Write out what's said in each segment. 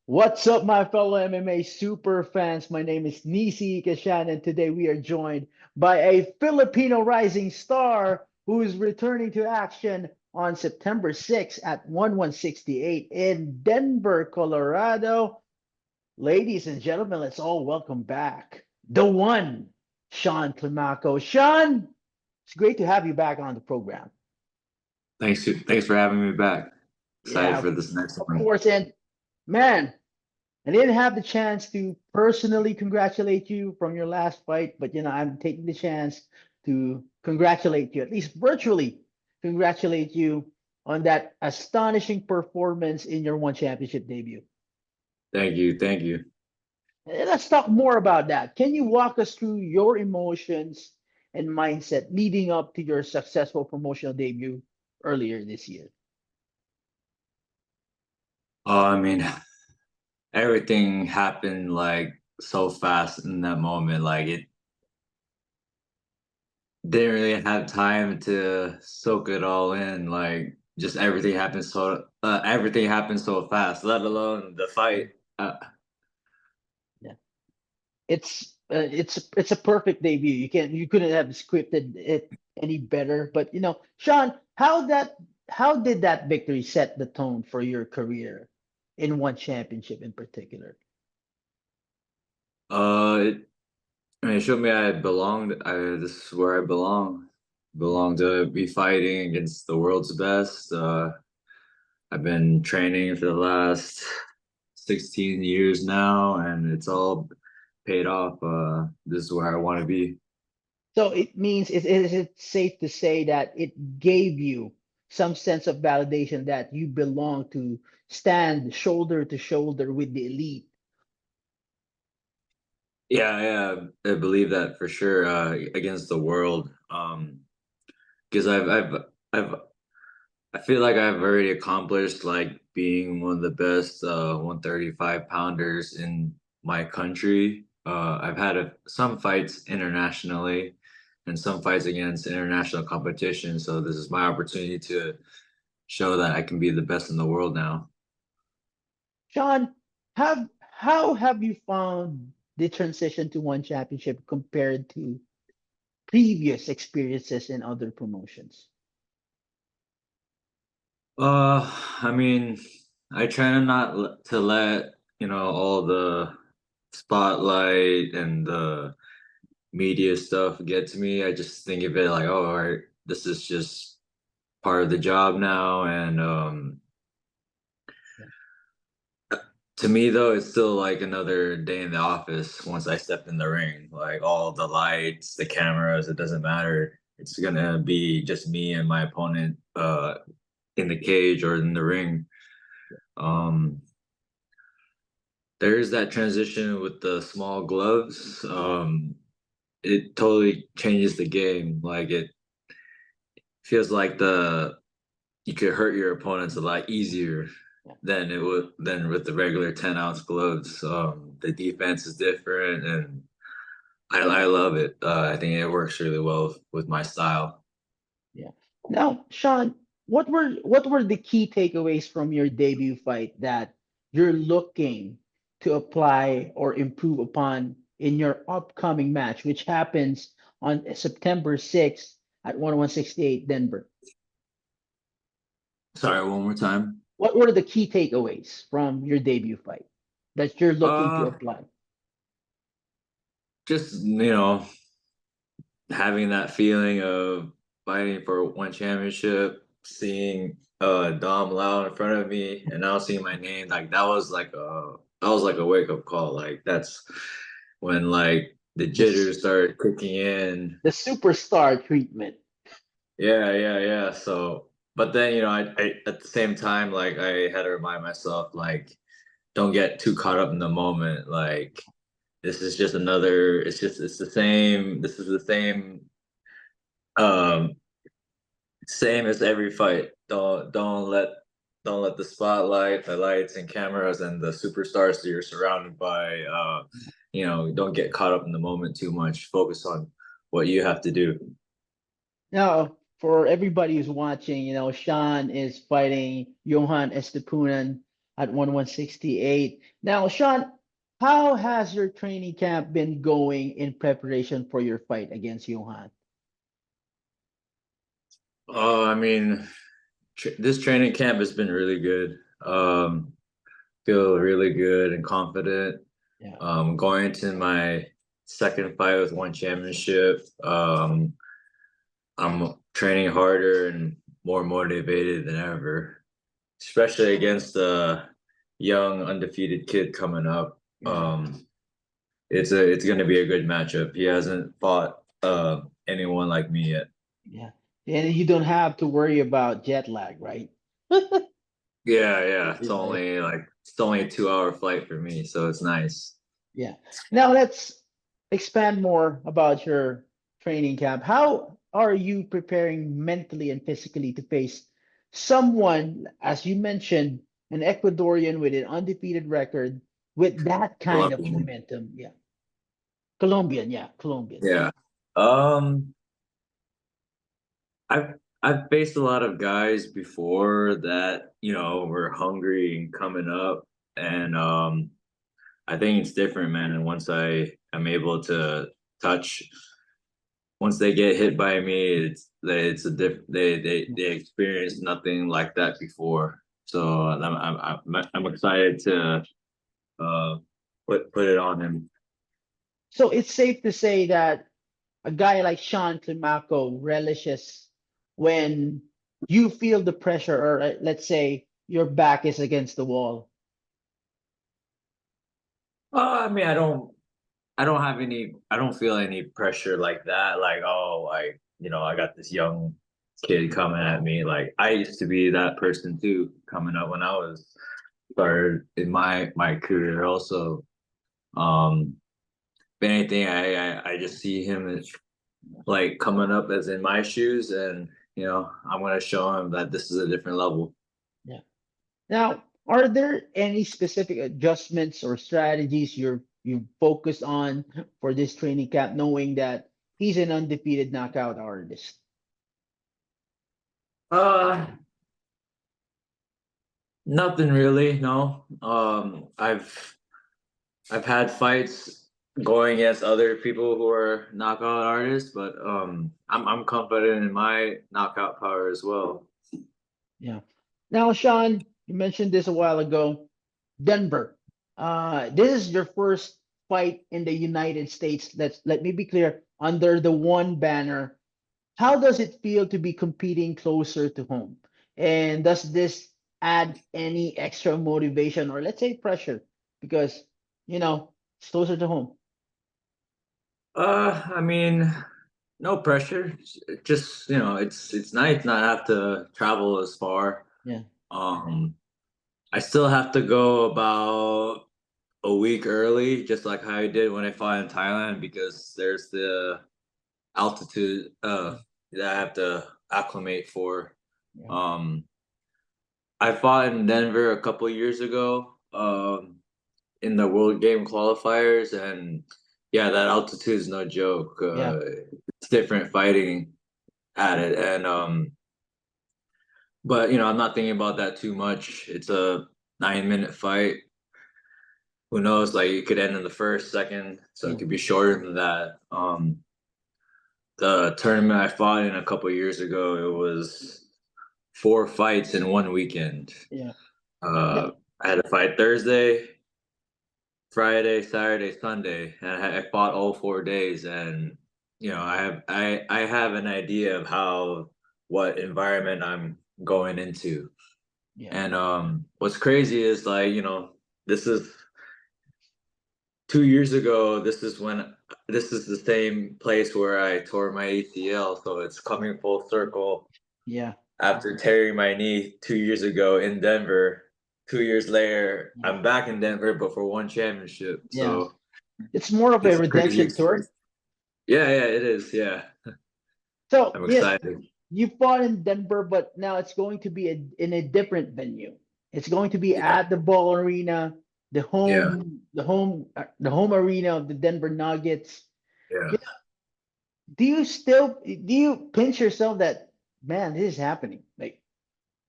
What's up, my fellow MMA super fans? My name is Nisi Kashan, and today we are joined by a Filipino rising star who is returning to action on September 6th at 1168 in Denver, Colorado. Ladies and gentlemen, let's all welcome back the one, Sean Climaco. Sean, it's great to have you back on the program. Thanks for having me back. Excited Yeah, for this next of one. course. And man, I didn't have the chance to personally congratulate you from your last fight, but I'm taking the chance to congratulate you, at least virtually congratulate you on that astonishing performance in your one championship debut. Thank you. Let's talk more about that. Can you walk us through your emotions and mindset leading up to your successful promotional debut earlier this year? I mean, everything happened like so fast in that moment. Like it didn't really have time to soak it all in. Like just everything happened so fast. Let alone the fight. Yeah. It's a perfect debut. You couldn't have scripted it any better. But Sean, how did that victory set the tone for your career in one championship in particular? It, it showed me I belonged. This is where I belong. Yeah. Belong to be fighting against the world's best. I've been training for the last 16 years now, and it's all paid off. This is where I want to be. So it means is it safe to say that it gave you some sense of validation that you belong to stand shoulder to shoulder with the elite? Yeah, I believe that for sure. Against the world, because I've, I feel like I've already accomplished like being one of the best 135 pounders in my country. I've had some fights internationally and some fights against international competition. So this is my opportunity to show that I can be the best in the world now. Sean, how have you found the transition to one championship compared to previous experiences in other promotions? I mean, I try to not to let all the spotlight and the media stuff get to me. I just think of it like, oh, all right, this is just part of the job now, and Yeah. to me though, it's still like another day in the office once I step in the ring. Like all the lights, the cameras, it doesn't matter. It's gonna be just me and my opponent in the cage or in the ring. Um there's that transition with the small gloves. It totally changes the game. Like it feels like the you could hurt your opponents a lot easier Yeah. than with the regular 10-ounce gloves. The defense is different, and I love it. I think it works really well with my style. Yeah. Now, Sean, what were the key takeaways from your debut fight that you're looking to apply or improve upon in your upcoming match, which happens on September 6th at 1168 Denver? Sorry, one more time. What were the key takeaways from your debut fight that you're looking to Uh, apply? just having that feeling of fighting for one championship, seeing Dom Lau in front of me, and now seeing my name, like that was like a wake up call. Like that's when like the This jitters started kicking in. the superstar treatment. Yeah. So, but then I at the same time, like I had to remind myself, like don't get too caught up in the moment. Like this is just another. It's the same. This is the um same as every fight. Don't let the spotlight, the lights and cameras and the superstars that you're surrounded by don't get caught up in the moment too much. Focus on what you have to do. Now, for everybody who's watching, Sean is fighting Johan Estepunan at 168. Now, Sean, how has your training camp been going in preparation for your fight against Johan? I mean, this training camp has been really good. Feel really good and confident. Yeah. Going into my second fight with one championship. I'm training harder and more motivated than ever, especially against the young undefeated kid coming up. Yeah. It's going to be a good matchup. He hasn't fought anyone like me yet. Yeah. And you don't have to worry about jet lag, right? Yeah, yeah. Yeah. It's only a 2 hour flight for me, so it's nice. Yeah. Now let's expand more about your training camp. How are you preparing mentally and physically to face someone, as you mentioned, an Ecuadorian with an undefeated record with that kind of Colombian. momentum? Yeah. Colombian, yeah, Colombian. Yeah. Um, I've I've faced a lot of guys before that, were hungry and coming up, and I think it's different, man. And once I am able to touch, once they get hit by me, it's a they experienced nothing like that before. So I'm excited to uh put it on him. So it's safe to say that a guy like Sean Climaco relishes when you feel the pressure, or let's say your back is against the wall. I mean, I don't feel any pressure like that. Like, oh, I got this young kid coming at me. Like, I used to be that person too, coming up when I was started in my career. Also, um, if anything, I just see him as like coming up as in my shoes, and I'm gonna show him that this is a different level. Yeah. Now, are there any specific adjustments or strategies you focused on for this training camp, knowing that he's an undefeated knockout artist? Uh, Nothing really. No. I've had fights going against other people who are knockout artists, but I'm confident in my knockout power as well. Yeah. Now, Sean, you mentioned this a while ago. Denver. This is your first fight in the United States. Let me be clear, under the one banner. How does it feel to be competing closer to home? And does this add any extra motivation or let's say pressure? Because, it's closer to home. I mean, no pressure. Just it's nice not have to travel as far. Yeah. Um, I still have to go about a week early, just like how I did when I fought in Thailand, because there's the altitude Yeah. that I have to acclimate for. Yeah. Um, I fought in Denver a couple years ago, in the World Game qualifiers, and yeah, that altitude is no joke. Yeah. It's different fighting at it, and but I'm not thinking about that too much. It's a 9 minute fight. Who knows? Like it could end in the first, second, so it Yeah. could be shorter than that. The tournament I fought in a couple years ago, it was 4 fights in one weekend. Yeah. Uh, Yeah. I had to fight Thursday, Friday, Saturday, Sunday, and I fought all 4 days. And I have an idea of what environment I'm going into. Yeah. And what's crazy is like this is 2 years ago. This is the same place where I tore my ACL, so it's coming full circle. Yeah. After tearing my knee 2 years ago in Denver, 2 years later, Yeah. I'm back in Denver, but for one championship. Yeah. So It's more of a it's a crazy redemption tour. experience. Yeah, yeah, it is. Yeah, So, I'm yeah, excited. you fought in Denver, but now it's going to be in a different venue. It's going to be Yeah, at the Ball Arena, yeah, the home arena of the Denver Nuggets. yeah, Yeah. Do you pinch yourself that, man, this is happening? Like,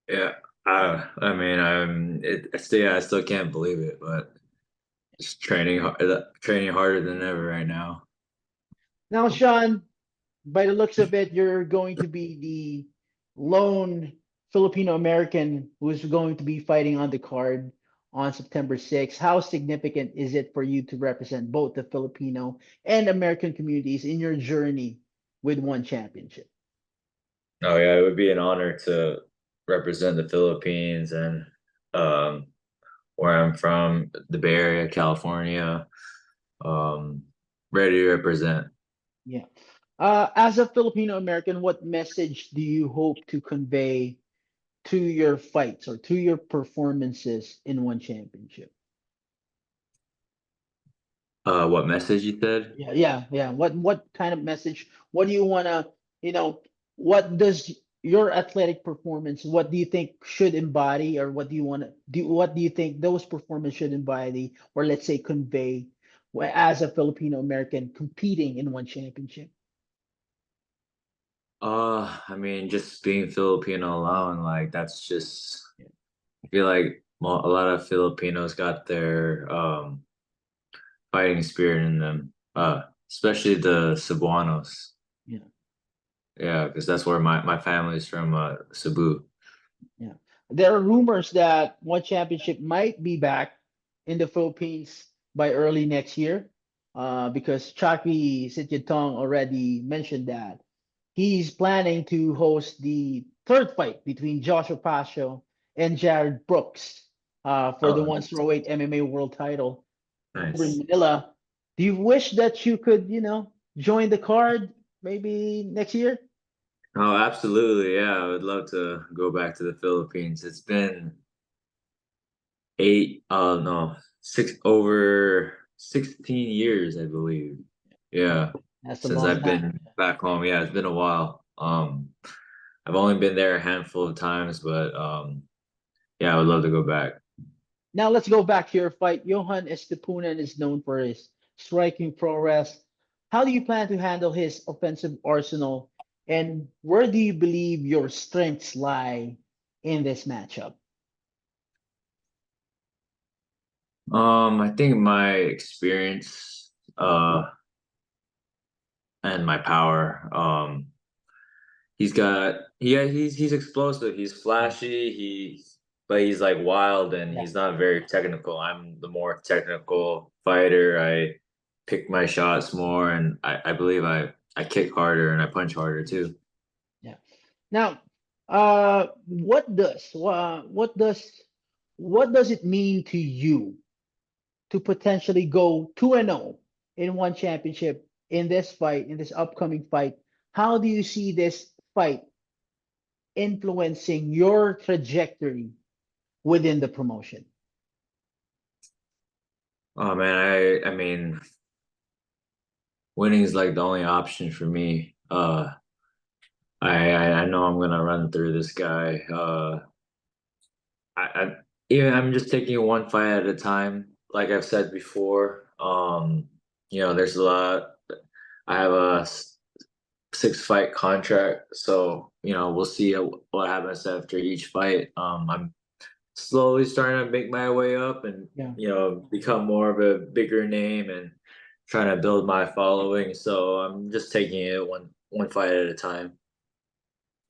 yeah. I mean, I still can't believe it, but just training harder than ever right now. Now, Sean, by the looks of it, you're going to be the lone Filipino American who's going to be fighting on the card on September 6th. How significant is it for you to represent both the Filipino and American communities in your journey with one championship? Oh yeah, it would be an honor to represent the Philippines and um, where I'm from, the Bay Area, California. Um, Ready to represent. Yeah. As a Filipino American, what message do you hope to convey to your fights or to your performances in one championship? What message you said? Yeah. What kind of message? What do you wanna, you know, what does your athletic performance, what do you think should embody, or what do you wanna do? What do you think those performance should embody, or let's say convey, as a Filipino American competing in one championship? I mean, just being Filipino alone, like that's just. I feel like a lot of Filipinos got their fighting spirit in them. Especially the Cebuanos. Yeah. Yeah, because that's where my family's from, Cebu. Yeah. There are rumors that one championship might be back in the Philippines by early next year, because Chucky Sitjatong already mentioned that he's planning to host the third fight between Joshua Pasio and Jared Brooks, for the Oh, 108 MMA world title over in nice. Manila. Do you wish that you could, join the card maybe next year? Oh, absolutely. Yeah, I would love to go back to the Philippines. It's been eight, no, over 16 years, I believe. Yeah, That's a since long I've time. been back home. Yeah, it's been a while. I've only been there a handful of times, but yeah, I would love to go back. Now let's go back to your fight. Johan Estepunen is known for his striking prowess. How do you plan to handle his offensive arsenal, and where do you believe your strengths lie in this matchup? I think my experience, and my power. He's explosive. He's flashy. But he's like wild and Yeah. he's not very technical. I'm the more technical fighter. I pick my shots more, and I believe I kick harder and I punch harder too. Yeah. Now, what does it mean to you to potentially go 2-0 in one championship in this fight, in this upcoming fight? How do you see this fight influencing your trajectory within the promotion? Oh man, I mean, winning is like the only option for me. I know I'm gonna run through this guy. I yeah, I'm just taking one fight at a time. Like I've said before, there's a lot. I have a 6 fight contract, so we'll see what happens after each fight. I'm slowly starting to make my way up and Yeah. become more of a bigger name and trying to build my following. So I'm just taking it one fight at a time.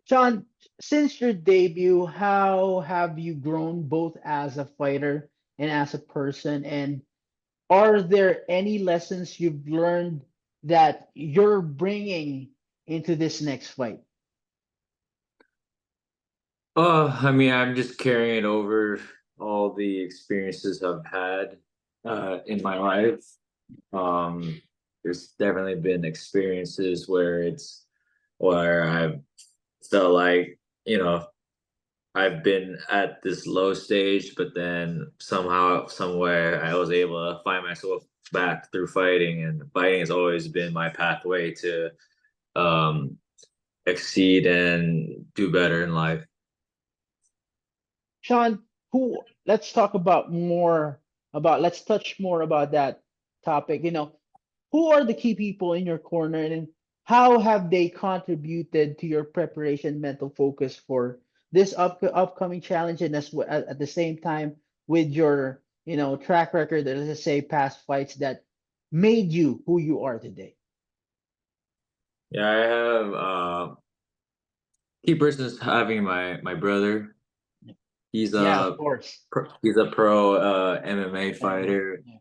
Sean, since your debut, how have you grown both as a fighter and as a person? And are there any lessons you've learned that you're bringing into this next fight? I mean, I'm just carrying over all the experiences I've had in my life. Um, there's definitely been experiences where I've felt like, I've been at this low stage, but then somehow, somewhere, I was able to find myself back through fighting, and fighting has always been my pathway to um, exceed and do better in life. Sean, who let's talk about more about let's touch more about that topic. Who are the key people in your corner, and how have they contributed to your preparation, mental focus for this upcoming challenge, and at the same time with your track record, let's just say past fights that made you who you are today? Yeah, I have key persons having my brother. He's Yeah, of a course. he's a pro MMA Um, fighter. yeah,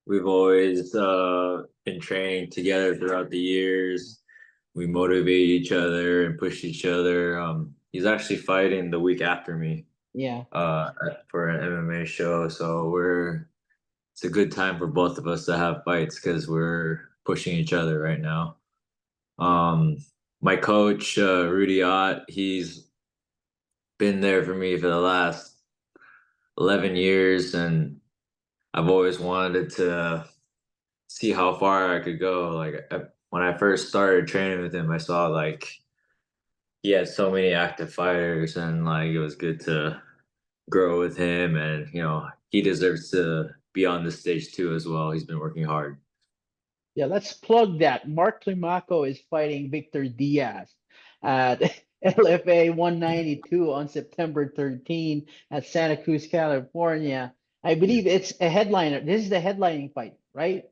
We've always been training together throughout the years. We motivate each other and push each other. He's actually fighting the week after me yeah, for an MMA show, so we're it's a good time for both of us to have fights because we're pushing each other right now. yeah. My coach Rudy Ott, he's been there for me for the last 11 years, and I've always wanted to see how far I could go. When I first started training with him, I saw like he had so many active fighters, and like it was good to grow with him. And he deserves to be on this stage too as well. He's been working hard. Yeah, let's plug that. Mark Climaco is fighting Victor Diaz at LFA 192 on September 13 at Santa Cruz, California. I believe it's a headliner. This is the headlining fight, right?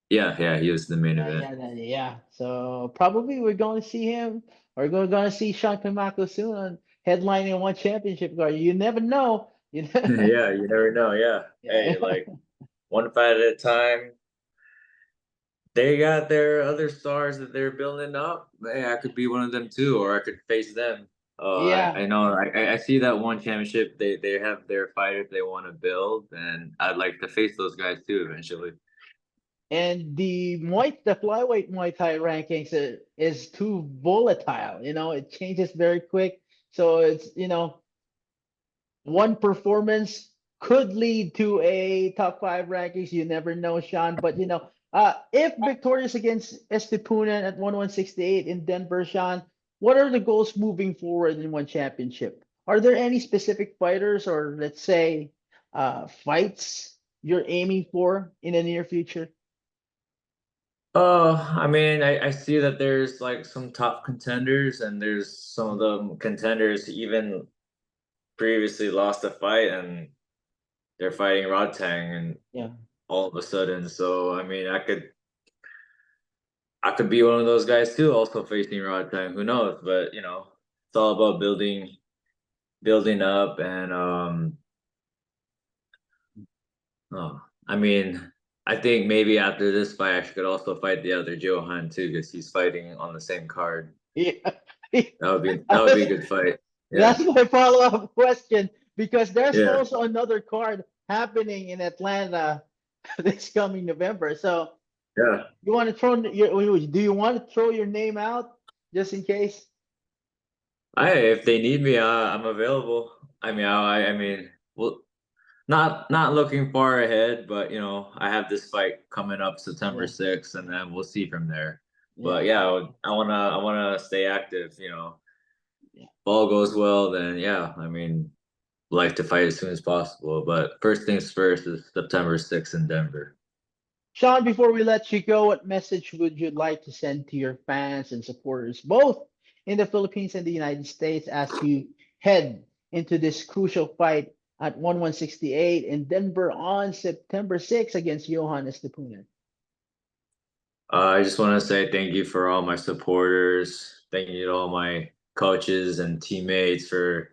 Yeah, yeah, he was the main Yeah, event. yeah, yeah. So probably we're going to see him, or we're going to see Sean Climaco soon on headlining one championship card. You never know. You know? Yeah, you never know. Yeah, Yeah. hey, like one fight at a time. They got their other stars that they're building up. Hey, I could be one of them too, or I could face them. Yeah. I know. I see that one championship. They have their fighters they want to build, and I'd like to face those guys too eventually. And the flyweight Muay Thai rankings is too volatile. It changes very quick. So it's, one performance could lead to a top five rankings. You never know, Sean. But if victorious against Estipunan at 1168 in Denver, Sean, what are the goals moving forward in one championship? Are there any specific fighters or let's say fights you're aiming for in the near future? I mean, I see that there's like some top contenders, and there's some of the contenders even previously lost a fight, and they're fighting Rodtang, and Yeah. all of a sudden. So I mean, I could be one of those guys too, also facing Rodtang. Who knows? But it's all about building up, and oh, I mean, I think maybe after this fight, I could also fight the other Johan too, because he's fighting on the same card. Yeah. That would be a good fight. Yeah, That's my follow-up question because there's yeah, also another card happening in Atlanta this coming November. So yeah. you want to throw your do you want to throw your name out just in case? If they need me, I'm available. I mean, well, not looking far ahead, but I have this fight coming up September Yeah, 6th, and then we'll see from there. yeah, But yeah, I wanna stay active. yeah. If all goes well, then yeah, I mean, like to fight as soon as possible. But first things first is September 6th in Denver. Sean, before we let you go, what message would you like to send to your fans and supporters, both in the Philippines and the United States, as you head into this crucial fight at 1168 in Denver on September 6th against Johan Estepunen? I just want to say thank you for all my supporters. Thank you to all my coaches and teammates for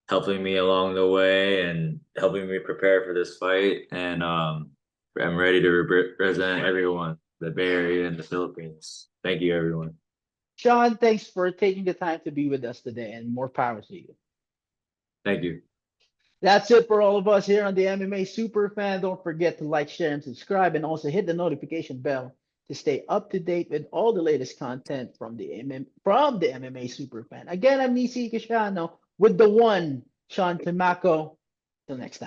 helping me along the way and helping me prepare for this fight. And I'm ready to represent everyone, the Bay Area and the Philippines. Thank you, everyone. Sean, thanks for taking the time to be with us today, and more power to you. Thank you. That's it for all of us here on the MMA Superfan. Don't forget to like, share, and subscribe, and also hit the notification bell to stay up to date with all the latest content from the MMA Superfan. Again, I'm Nisi Kashano with the one Sean Climaco. Till next time.